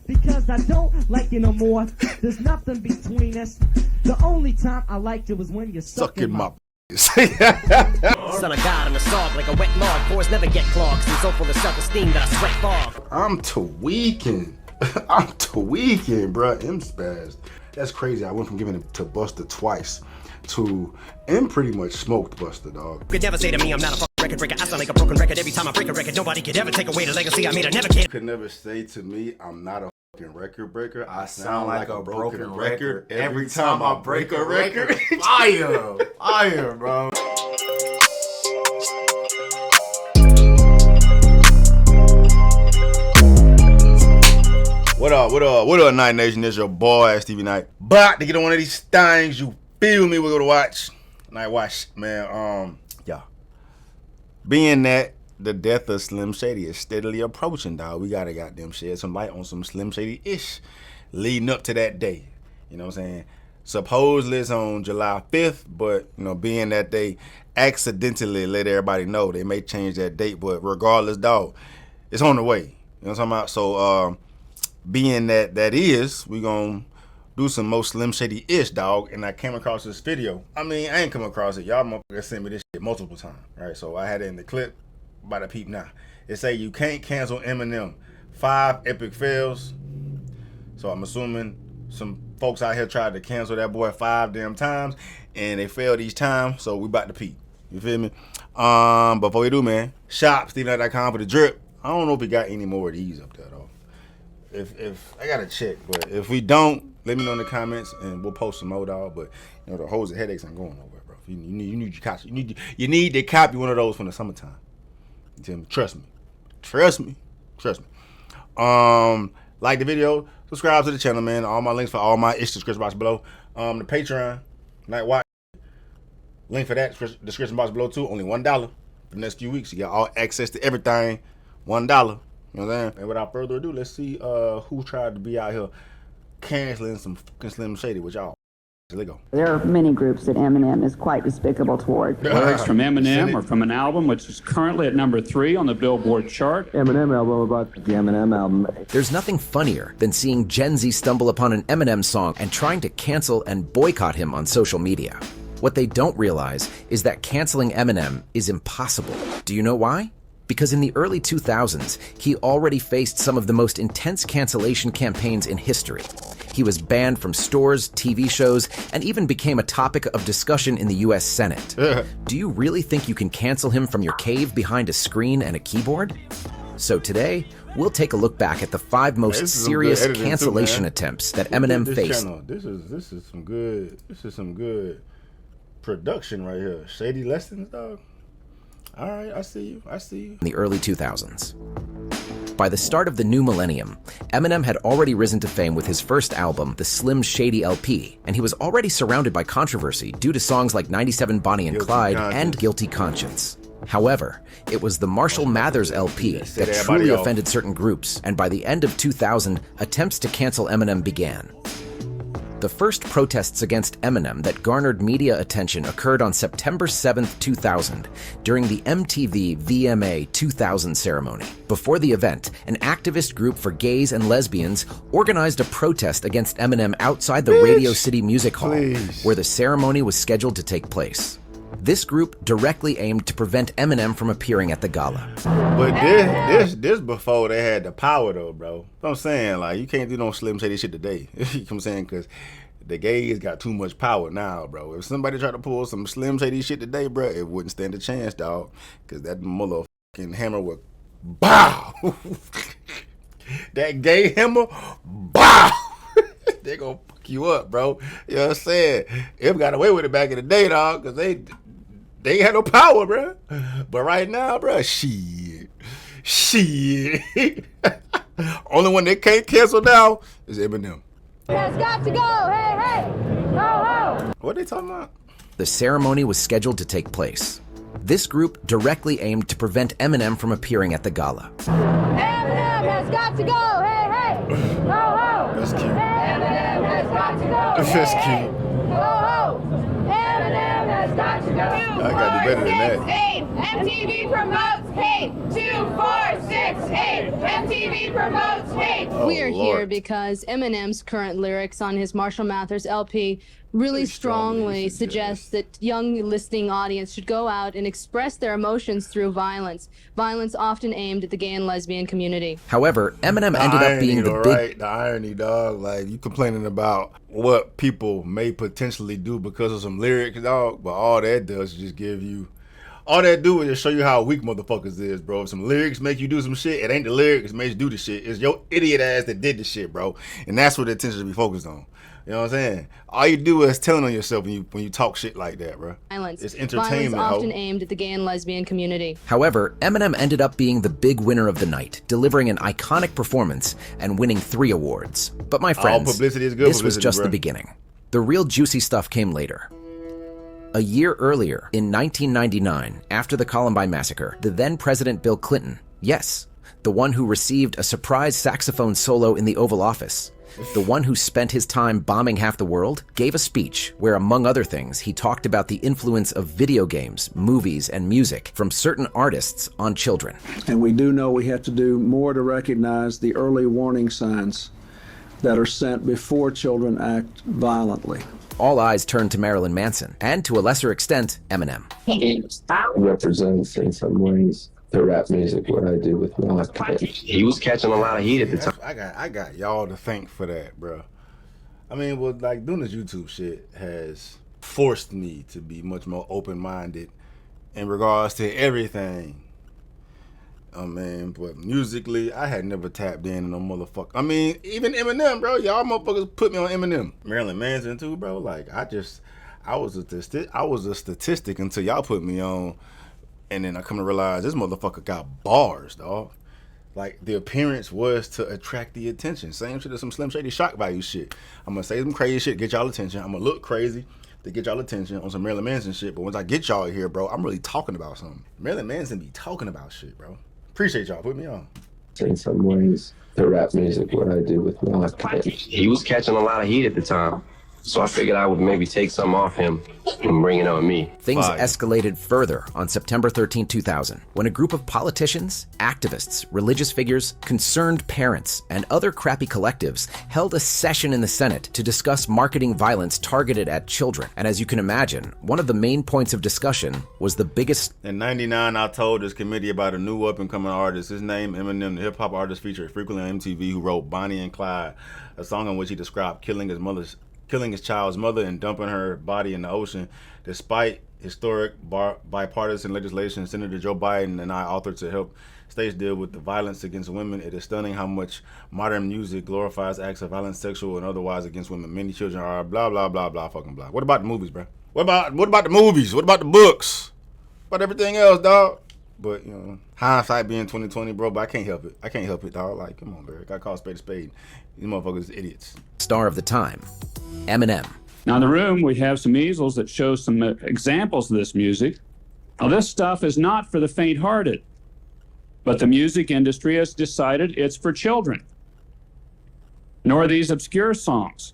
because I don't like you no more. There's nothing between us. The only time I liked it was when you sucking my Son of God, I'm a sog like a wet log. Pores never get clogged. I'm so full of self-esteem that I sweat fog. I'm tweaking. I'm tweaking, bruh. I'm spazzed. That's crazy. I went from giving it to Buster twice to M pretty much smoked Buster, dog. You could never say to me I'm not a fucking record breaker. I sound like a broken record every time I break a record. Nobody could ever take away the legacy I made. I never can. You could never say to me I'm not a fucking record breaker. I sound like a broken record every time I break a record. Fire! Fire, bro. What up, Night Nation? It's your boy, Stevie Knight. About to get on one of these things, you feel me? We're gonna watch. Night watch, man. Yeah. Being that the death of Slim Shady is steadily approaching, dog, we gotta goddamn shed some light on some Slim Shady-ish leading up to that day. You know what I'm saying? Supposedly it's on July 5th, but, you know, being that they accidentally let everybody know, they may change that date, but regardless, dog, it's on the way. You know what I'm talking about? So, being that is, we gonna do some more Slim Shady-ish, dog. And I came across this video. I mean, I ain't come across it. Y'all motherfuckers sent me this shit multiple times, right? So I had it in the clip by the peep now. It say you can't cancel Eminem. 5 epic fails. So I'm assuming some folks out here tried to cancel that boy 5 damn times, and they failed each time. So we about to peep. You feel me? Before we do, man, shop StevieKnight.com for the drip. I don't know if we got any more of these up there, though. If I gotta check, but if we don't, let me know in the comments and we'll post some more, dog. But you know, the hoes and headaches ain't going nowhere, bro. You need your copy. You need to copy one of those from the summertime. You tell me, trust me. Like the video, subscribe to the channel, man. All my links for all my description box below. The Patreon, Night Watch, link for that description box below too. Only $1 for the next few weeks. You got all access to everything. $1. You know what I'm saying? And without further ado, let's see who tried to be out here canceling some fucking Slim Shady with y'all. Let's go. There are many groups that Eminem is quite despicable toward. Lyrics from Eminem or from an album which is currently at number 3 on the Billboard chart. Eminem album about the Eminem album. There's nothing funnier than seeing Gen Z stumble upon an Eminem song and trying to cancel and boycott him on social media. What they don't realize is that canceling Eminem is impossible. Do you know why? Because in the early 2000s, he already faced some of the most intense cancellation campaigns in history. He was banned from stores, TV shows, and even became a topic of discussion in the US Senate. Do you really think you can cancel him from your cave behind a screen and a keyboard? So today, we'll take a look back at the 5 most serious cancellation attempts that Eminem faced. This is some good production right here. Shady lessons, dog. All right, I see you. In the early 2000s. By the start of the new millennium, Eminem had already risen to fame with his first album, the Slim Shady LP, and he was already surrounded by controversy due to songs like 97 Bonnie and Clyde and Guilty Conscience. However, it was the Marshall Mathers LP that truly offended certain groups, and by the end of 2000, attempts to cancel Eminem began. The first protests against Eminem that garnered media attention occurred on September 7, 2000, during the MTV VMA 2000 ceremony. Before the event, an activist group for gays and lesbians organized a protest against Eminem outside the Radio City Music Hall, where the ceremony was scheduled to take place. This group directly aimed to prevent Eminem from appearing at the gala. But this before they had the power, though, bro. I'm saying, like, you can't do no Slim Shady shit today. You know what I'm saying? Because the gays got too much power now, bro. If somebody tried to pull some Slim Shady shit today, bro, it wouldn't stand a chance, dog. Because that motherfucking hammer would bow. That gay hammer, bow. They gonna fuck you up, bro. You know what I'm saying? Em got away with it back in the day, dog, because they ain't had no power, bro. But right now, bro, shit. Only one they can't cancel now is Eminem. Has got to go, hey, ho, ho. What are they talking about? The ceremony was scheduled to take place. This group directly aimed to prevent Eminem from appearing at the gala. Eminem has got to go, hey, ho, ho. That's cute. Eminem has got to go. That's cute. Ho, ho. Eminem has got to go. I gotta do better than that. MTV promotes hate. 2468. MTV promotes hate. We are Lord. here because Eminem's current lyrics on his Marshall Mathers LP really strongly suggest that young listening audience should go out and express their emotions through violence. Violence often aimed at the gay and lesbian community. However, Eminem ended up being the big... The irony, dog. Like, you complaining about what people may potentially do because of some lyrics, dog, but all that does is just give you... All that do is just show you how weak motherfuckers is, bro. If some lyrics make you do some shit, it ain't the lyrics that makes you do the shit. It's your idiot ass that did the shit, bro. And that's what the attention should be focused on. You know what I'm saying? All you do is telling on yourself when you talk shit like that, bro. Violence. It's entertainment. Violence often aimed at the gay and lesbian community. However, Eminem ended up being the big winner of the night, delivering an iconic performance and winning 3 awards. But my friends, publicity is good this was publicity, just bro. the beginning. The real juicy stuff came later. A year earlier, in 1999, after the Columbine massacre, the then President Bill Clinton, yes, the one who received a surprise saxophone solo in the Oval Office, the one who spent his time bombing half the world, gave a speech where, among other things, he talked about the influence of video games, movies, and music from certain artists on children. And we do know we have to do more to recognize the early warning signs that are sent before children act violently. All eyes turned to Marilyn Manson, and to a lesser extent, Eminem. Represents in some ways the rap music, what I do with rock. He was catching a lot of heat at the time. I got y'all to thank for that, bro. I mean, well, like, doing this YouTube shit has forced me to be much more open-minded in regards to everything. I mean, but musically, I had never tapped in no motherfucker. I mean, even Eminem, bro. Y'all motherfuckers put me on Eminem. Marilyn Manson too, bro. Like, I was a statistic until y'all put me on, and then I come to realize this motherfucker got bars, dog. Like, the appearance was to attract the attention. Same shit as some Slim Shady shock value shit. I'm gonna say some crazy shit, get y'all attention. I'm gonna look crazy to get y'all attention on some Marilyn Manson shit. But once I get y'all here, bro, I'm really talking about something. Marilyn Manson be talking about shit, bro. Appreciate y'all. Put me on. In some ways, the rap music, what I do with rock. He was catching a lot of heat at the time. So I figured I would maybe take some off him and bring it on me. Things escalated further on September 13, 2000, when a group of politicians, activists, religious figures, concerned parents, and other crappy collectives held a session in the Senate to discuss marketing violence targeted at children. And as you can imagine, one of the main points of discussion was the biggest... In '99, I told this committee about a new up-and-coming artist. His name, Eminem, the hip-hop artist featured frequently on MTV, who wrote Bonnie and Clyde, a song in which he described killing his child's mother and dumping her body in the ocean. Despite historic bipartisan legislation Senator Joe Biden and I authored to help states deal with the violence against women, it is stunning how much modern music glorifies acts of violence, sexual and otherwise, against women. Many children are blah, blah, blah, blah, fucking blah. What about the movies, bro? What about the movies? What about the books? What about everything else, dog? But, you know, hindsight being 2020, bro, but I can't help it, dog. Like, come on, bro. Gotta call a spade a spade. These motherfuckers idiots. Star of the time, Eminem. Now in the room, we have some easels that show some examples of this music. Now this stuff is not for the faint-hearted, but the music industry has decided it's for children. Nor these obscure songs.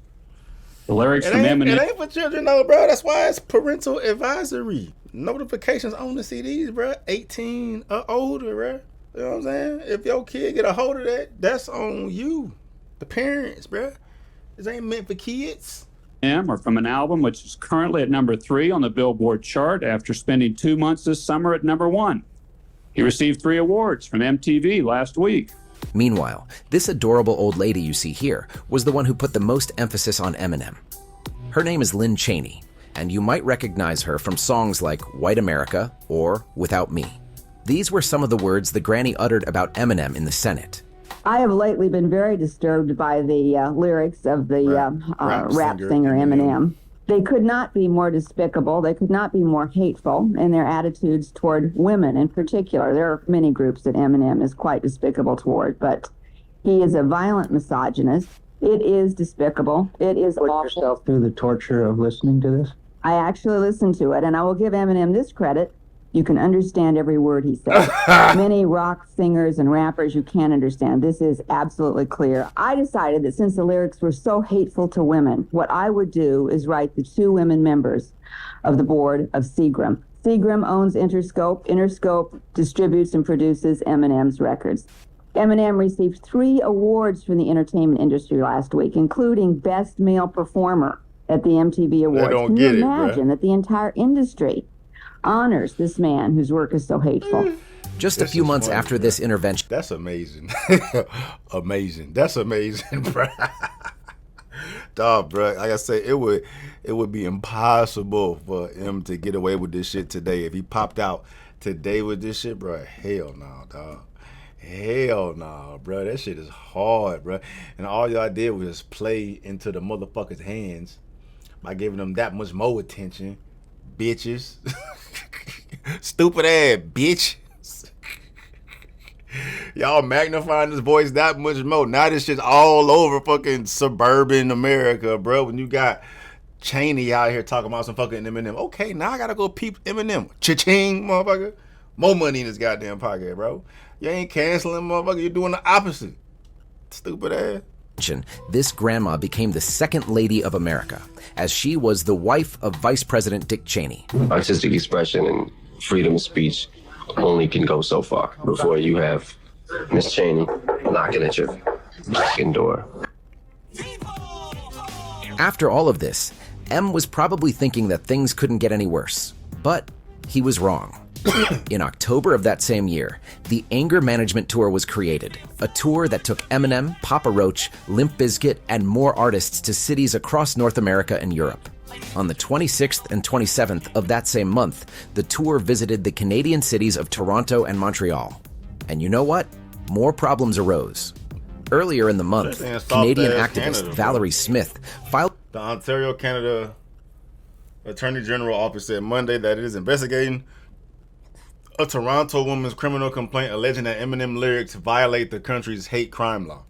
The lyrics from Eminem... It ain't for children, though, bro. That's why it's parental advisory. Notifications on the CDs, bro. 18 or older, bro. You know what I'm saying? If your kid get a hold of that, that's on you. The parents, bro. This ain't meant for kids. Or from an album which is currently at number 3 on the Billboard chart after spending 2 months this summer at number 1. He received 3 awards from MTV last week. Meanwhile, this adorable old lady you see here was the one who put the most emphasis on Eminem. Her name is Lynn Cheney, and you might recognize her from songs like White America or Without Me. These were some of the words the granny uttered about Eminem in the Senate. I have lately been very disturbed by the lyrics of the rap singer Eminem. They could not be more despicable. They could not be more hateful in their attitudes toward women in particular. There are many groups that Eminem is quite despicable toward, but he is a violent misogynist. It is despicable. It is awful. Put yourself through the torture of listening to this? I actually listened to it, and I will give Eminem this credit. You can understand every word he says. Many rock singers and rappers you can't understand. This is absolutely clear. I decided that since the lyrics were so hateful to women, what I would do is write the 2 women members of the board of Seagram. Seagram owns Interscope. Interscope distributes and produces Eminem's records. Eminem received 3 awards from the entertainment industry last week, including Best Male Performer at the MTV Awards. Can you imagine that the entire industry honors this man whose work is so hateful? Just a few months after this intervention. That's amazing. Amazing. That's amazing, bro. Dog, bro. Like I said, it would be impossible for him to get away with this shit today. If he popped out today with this shit, bro, hell no, dog. Hell no, bro. That shit is hard, bro. And all y'all did was just play into the motherfuckers' hands by giving them that much more attention. Bitches. Stupid ass bitch. Y'all magnifying this voice that much more. Now this shit's all over fucking suburban America, bro. When you got Cheney out here talking about some fucking Eminem. Okay, now I gotta go peep Eminem. Cha-ching, motherfucker. More money in this goddamn pocket, bro. You ain't canceling, motherfucker. You're doing the opposite. Stupid ass. This grandma became the second lady of America, as she was the wife of Vice President Dick Cheney. Artistic expression and freedom of speech only can go so far before you have Miss Cheney knocking at your fucking door. After all of this, M was probably thinking that things couldn't get any worse, but he was wrong. In October of that same year, the Anger Management Tour was created, a tour that took Eminem, Papa Roach, Limp Bizkit, and more artists to cities across North America and Europe. On the 26th and 27th of that same month, the tour visited the Canadian cities of Toronto and Montreal. And you know what? More problems arose. Earlier in the month, Canadian activist Valerie Smith filed... The Ontario, Canada Attorney General Office said Monday that it is investigating a Toronto woman's criminal complaint alleging that Eminem lyrics violate the country's hate crime law.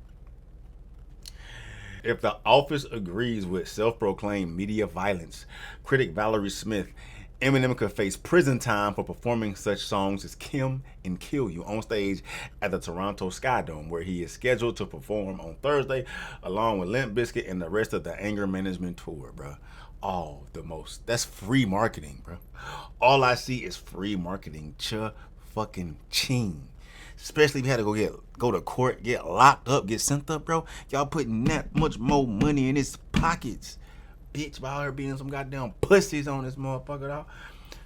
If the office agrees with self-proclaimed media violence critic Valerie Smith, Eminem could face prison time for performing such songs as Kim and Kill You on stage at the Toronto Sky Dome, where he is scheduled to perform on Thursday along with Limp Bizkit and the rest of the Anger Management Tour, bro. That's free marketing, bro. All I see is free marketing. Cha-fucking-ching. Especially if you had to go to court, get locked up, get sent up, bro. Y'all putting that much more money in his pockets. Bitch, by her being some goddamn pussies on this motherfucker, dog.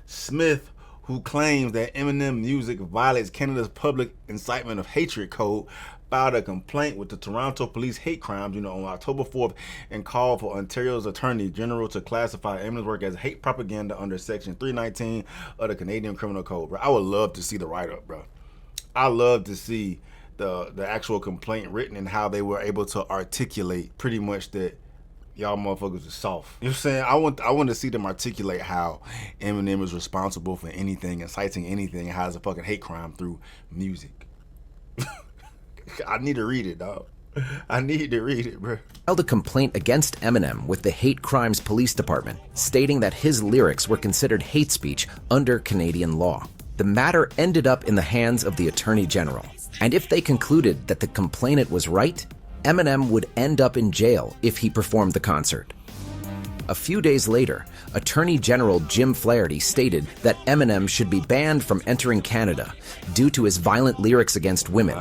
Smith, who claims that Eminem music violates Canada's public incitement of hatred code, filed a complaint with the Toronto Police Hate Crimes Unit on October 4th and called for Ontario's Attorney General to classify Eminem's work as hate propaganda under Section 319 of the Canadian Criminal Code, bro. I would love to see the write-up, bro. I love to see the actual complaint written and how they were able to articulate pretty much that y'all motherfuckers are soft. You know what I'm saying? I want to see them articulate how Eminem is responsible for anything, inciting anything, and how it's a fucking hate crime through music. I need to read it, dog. I need to read it, bro. Filed a complaint against Eminem with the Hate Crimes Police Department, stating that his lyrics were considered hate speech under Canadian law. The matter ended up in the hands of the Attorney General, and if they concluded that the complainant was right, Eminem would end up in jail if he performed the concert. A few days later, Attorney General Jim Flaherty stated that Eminem should be banned from entering Canada due to his violent lyrics against women,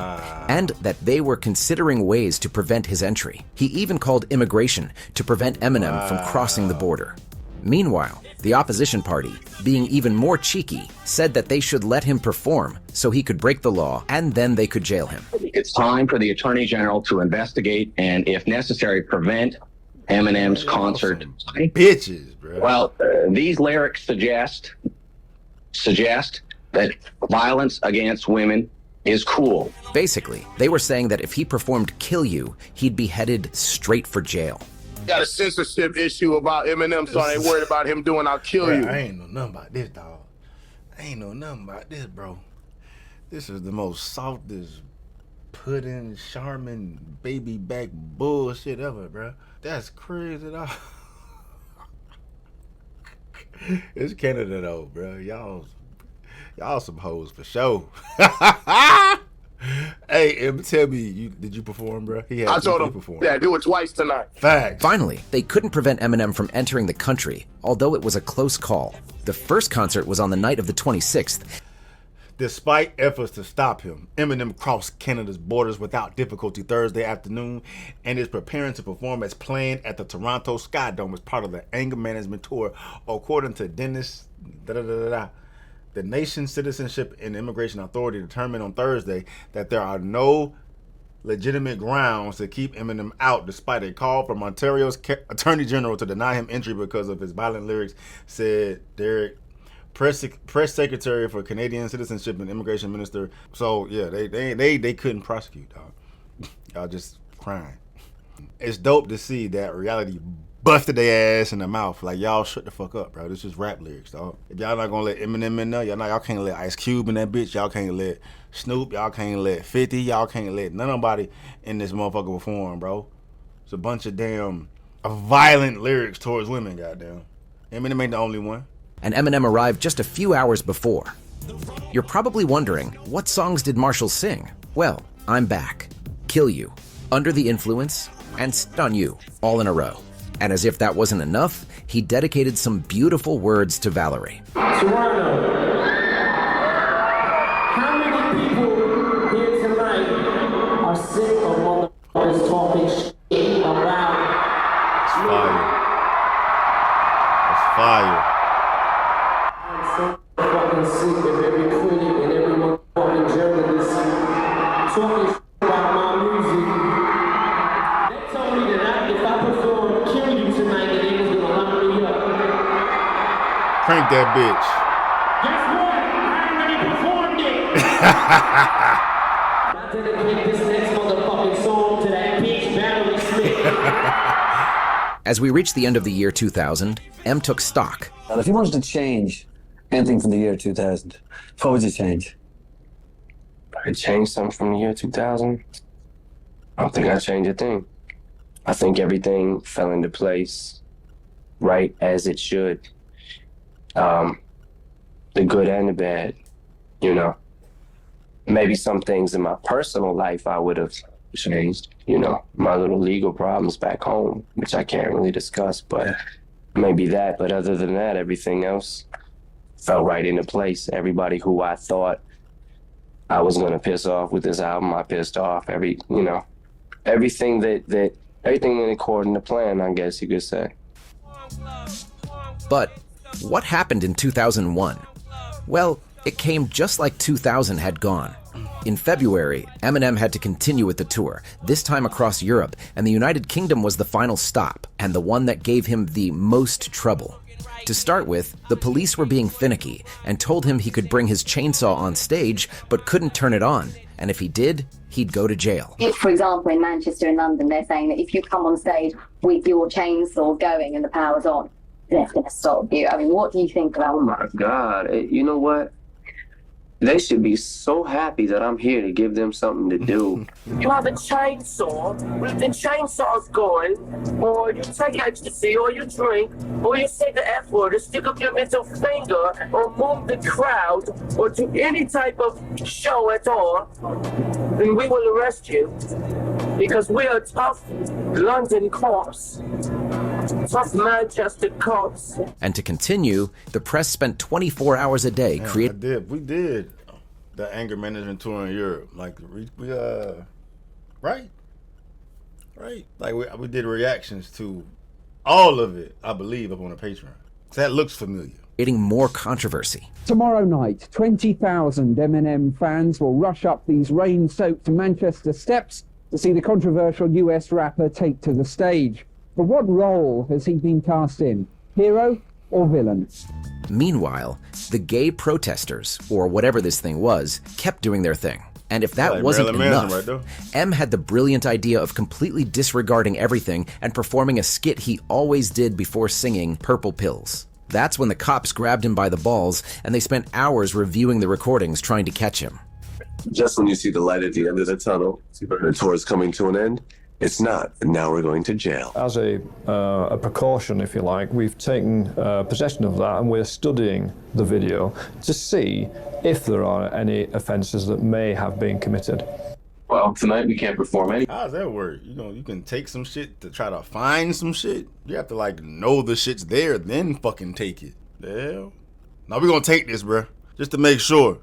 and that they were considering ways to prevent his entry. He even called immigration to prevent Eminem from crossing the border. Meanwhile, the opposition party, being even more cheeky, said that they should let him perform so he could break the law and then they could jail him. It's time for the Attorney General to investigate and, if necessary, prevent Eminem's concert. Bitches, bro. Well, these lyrics suggest that violence against women is cool. Basically, they were saying that if he performed Kill You, he'd be headed straight for jail. Got a censorship issue about Eminem, so I ain't worried about him doing I'll Kill You. I ain't know nothing about this, dog. I ain't know nothing about this, bro. This is the most softest pudding, charming, baby back bullshit ever, bro. That's crazy, dog. It's Canada, though, bro. Y'all some hoes for sure. Hey, tell me, did you perform, bro? I told him, yeah, do it twice tonight. Facts. Finally, they couldn't prevent Eminem from entering the country, although it was a close call. The first concert was on the night of the 26th. Despite efforts to stop him, Eminem crossed Canada's borders without difficulty Thursday afternoon and is preparing to perform as planned at the Toronto Sky Dome as part of the anger management tour, according to Dennis. The nation's Citizenship and Immigration Authority determined on Thursday that there are no legitimate grounds to keep Eminem out, despite a call from Ontario's Attorney General to deny him entry because of his violent lyrics, said Derek, press secretary for Canadian Citizenship and Immigration Minister. So yeah, they couldn't prosecute, dog. Y'all just crying. It's dope to see that reality busted their ass in the mouth. Like, y'all shut the fuck up, bro. This is rap lyrics, dog. If y'all not gonna let Eminem in there, y'all can't let Ice Cube in that bitch. Y'all can't let Snoop. Y'all can't let 50. Y'all can't let nobody in this motherfucker perform, bro. It's a bunch of damn violent lyrics towards women, goddamn. Eminem ain't the only one. And Eminem arrived just a few hours before. You're probably wondering, what songs did Marshall sing? Well, I'm Back, Kill You, Under the Influence, and Stun You, all in a row. And as if that wasn't enough, he dedicated some beautiful words to Valerie. Toronto, how many people here tonight are sick of motherfuckers talking shit about? It's fire. It's fire. I'm so fucking sick of every critic and every motherfucking journalist talking shit about my music. They told me that if I perform Kill You tonight, that they was gonna lock me up. Crank that bitch. Guess what? I already performed it. I dedicate this next motherfucking song to that bitch Valerie Smith. As we reached the end of the year 2000, M took stock. If you wanted to change anything from the year 2000, what would you change? If I changed something from the year 2000, I don't think I'd change a thing. I think everything fell into place right as it should. The good and the bad, you know. Maybe some things in my personal life I would have changed, you know, my little legal problems back home, which I can't really discuss, but maybe that. But other than that, everything else fell right into place. Everybody who I thought I was going to piss off with this album, I pissed off. Everything went according to plan, I guess you could say. But what happened in 2001? Well, it came just like 2000 had gone. In February, Eminem had to continue with the tour, this time across Europe, and the United Kingdom was the final stop, and the one that gave him the most trouble. To start with, the police were being finicky and told him he could bring his chainsaw on stage, but couldn't turn it on, and if he did, he'd go to jail. If, for example, in Manchester and London, they're saying that if you come on stage with your chainsaw going and the power's on, they're going to stop you. I mean, what do you think about that? Oh my God, you know what? They should be so happy that I'm here to give them something to do. You have a chainsaw, the chainsaw's going, or you take ecstasy, or you drink, or you say the F word, or stick up your middle finger, or move the crowd, or do any type of show at all, then we will arrest you. Because we are tough London cops. Tough Manchester cops. And to continue, the press spent 24 hours a day creating. We did the anger management tour in Europe. Like right. Like we did reactions to all of it, I believe, up on the Patreon. So that looks familiar. Creating more controversy. Tomorrow night, 20,000 Eminem fans will rush up these rain-soaked Manchester steps to see the controversial US rapper take to the stage. But what role has he been cast in? Hero or villain? Meanwhile, the gay protesters, or whatever this thing was, kept doing their thing. And if that wasn't enough, M had the brilliant idea of completely disregarding everything and performing a skit he always did before singing Purple Pills. That's when the cops grabbed him by the balls, and they spent hours reviewing the recordings trying to catch him. Just when you see the light at the end of the tunnel, the tour is coming to an end, it's not, and now we're going to jail. As a precaution, if you like, we've taken possession of that and we're studying the video to see if there are any offences that may have been committed. Well, tonight we can't perform any. How does that work? You can take some shit to try to find some shit? You have to know the shit's there, then fucking take it. The hell? Now we're gonna take this, bro, just to make sure.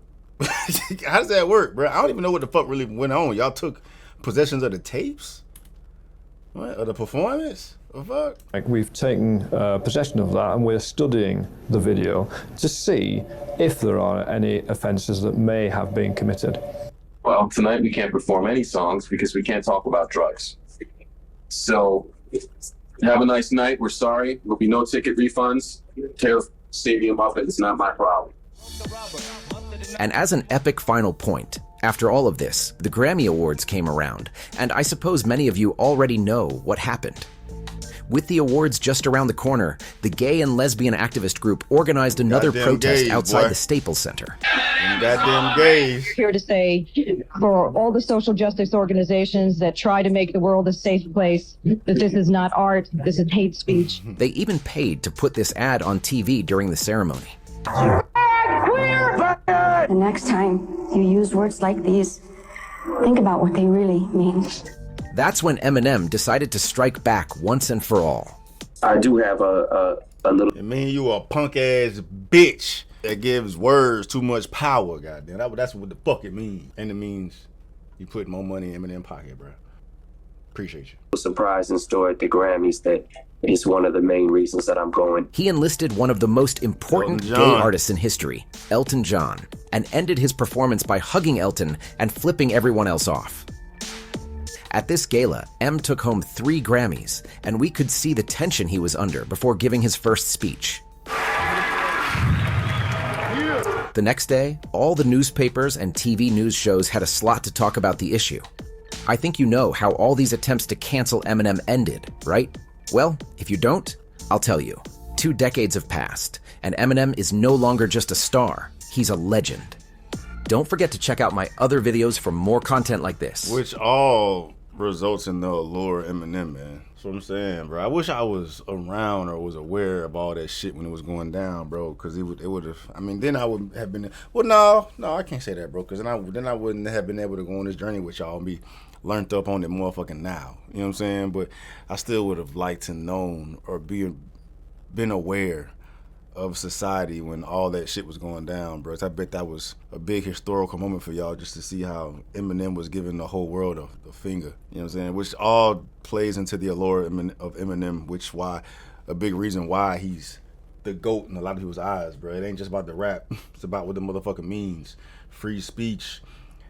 How does that work, bro? I don't even know what the fuck really went on. Y'all took possessions of the tapes? What? Of the performance? What the fuck? Like, we've taken possession of that, and we're studying the video to see if there are any offences that may have been committed. Well, tonight we can't perform any songs because we can't talk about drugs. So, have a nice night. We're sorry. There'll be no ticket refunds. Tear stadium up, it's not my problem. And as an epic final point, after all of this, the Grammy Awards came around, and I suppose many of you already know what happened. With the awards just around the corner, the gay and lesbian activist group organized another protest gays, outside boy. the Staples Center. Goddamn gays. Here to say, for all the social justice organizations that try to make the world a safe place, that this is not art, this is hate speech. They even paid to put this ad on TV during the ceremony. The next time you use words like these, think about what they really mean. That's when Eminem decided to strike back once and for all. I do have a little... It mean you a punk ass bitch that gives words too much power, goddamn. That's what the fuck it means. And it means you put more money in Eminem's pocket, bro. Appreciate you. Surprise in store at the Grammys that is one of the main reasons that I'm going. He enlisted one of the most important gay artists in history, Elton John, and ended his performance by hugging Elton and flipping everyone else off. At this gala, M took home 3 Grammys, and we could see the tension he was under before giving his first speech. The next day, all the newspapers and TV news shows had a slot to talk about the issue. I think you know how all these attempts to cancel Eminem ended, right? Well, if you don't, I'll tell you. 2 decades have passed, and Eminem is no longer just a star, he's a legend. Don't forget to check out my other videos for more content like this. Which all results in the allure of Eminem, man. That's what I'm saying, bro. I wish I was around or was aware of all that shit when it was going down, bro, because it would have, I mean, then I would have been, well, no, I can't say that, bro, because then I wouldn't have been able to go on this journey with y'all and be learned up on it motherfucking now. You know what I'm saying? But I still would have liked to known or been aware of society when all that shit was going down, bro. I bet that was a big historical moment for y'all just to see how Eminem was giving the whole world a finger. You know what I'm saying? Which all plays into the allure of Eminem, which why a big reason why he's the GOAT in a lot of people's eyes, bro. It ain't just about the rap. It's about what the motherfucker means. Free speech.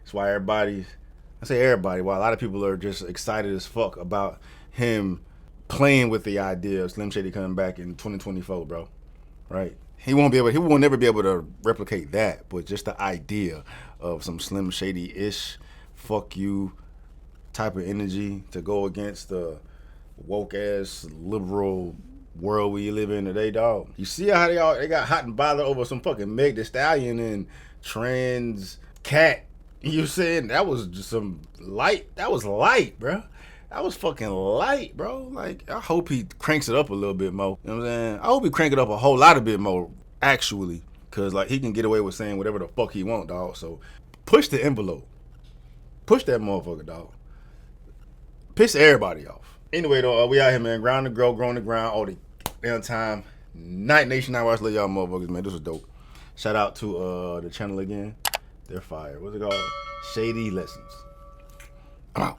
That's why everybody, I say everybody, why a lot of people are just excited as fuck about him playing with the idea of Slim Shady coming back in 2024, bro. Right? He won't never be able to replicate that, but just the idea of some Slim Shady-ish, fuck you type of energy to go against the woke-ass liberal world we live in today, dog. You see how they got hot and bothered over some fucking Meg Thee Stallion and trans cat. You saying that was just some light, that was light, bro. That was fucking light, bro. Like, I hope he cranks it up a little bit more. You know what I'm saying? I hope he crank it up a whole lot of bit more, actually. Because, like, he can get away with saying whatever the fuck he want, dog. So, push the envelope. Push that motherfucker, dog. Piss everybody off. Anyway, though, we out here, man. Ground to grow, growing the ground all the damn time. Night Nation, I watch y'all motherfuckers, man. This was dope. Shout out to the channel again. They're fire. What's it called? Shady Lessons. I'm out.